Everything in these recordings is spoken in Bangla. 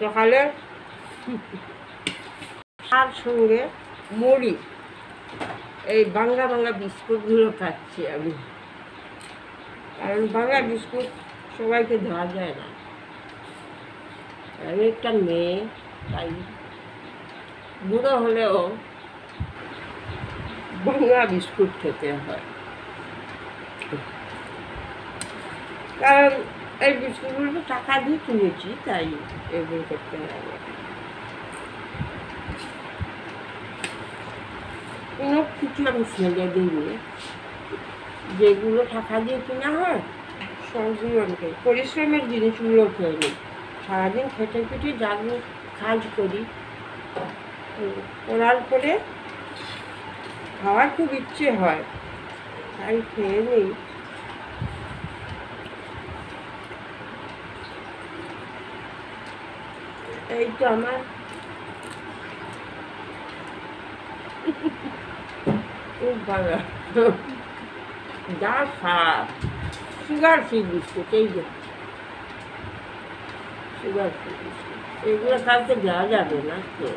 সকালে তার সঙ্গে মুড়ি, এই বাংলা বাংলা বিস্কুটগুলো খাচ্ছি আমি, কারণ বাংলা বিস্কুট সবাইকে দেওয়া যায় না। আমি একটা মেয়ে, তাই বুড়ো হলেও বাংলা বিস্কুট খেতে হয়, কারণ এই বিস্কুটগুলো টাকা দিয়ে কিনেছি, তাই এগুলো করতে হবে। কোনো কিছু আমি ফেলে দিইনি, যেগুলো টাকা দিয়ে কেনা হয় সবগুলো আমি খাই। পরিশ্রমের জিনিসগুলো খেয়ে নিই। সারাদিন খেটে খেটে যাগুলো কাজ করি, করার পরে খাওয়ার খুব ইচ্ছে হয়, তাই খেয়ে নিই। এই তো আমার খুব ভালো যা স্বাদ, সুগার ফ্রি বিস্কুট, এই যে সুগার ফ্রি বিস্কুট, এগুলো কাউকে দেওয়া যাবে না তো।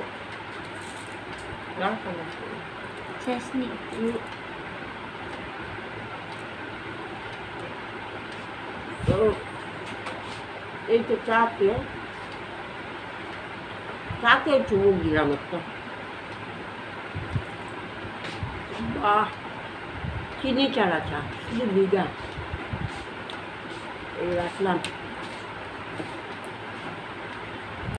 তো এই তো চাতে চুমুক দিলাম একটা, বাহ, চিনি চারা চা, শুধু বিঘা এই রাখলাম।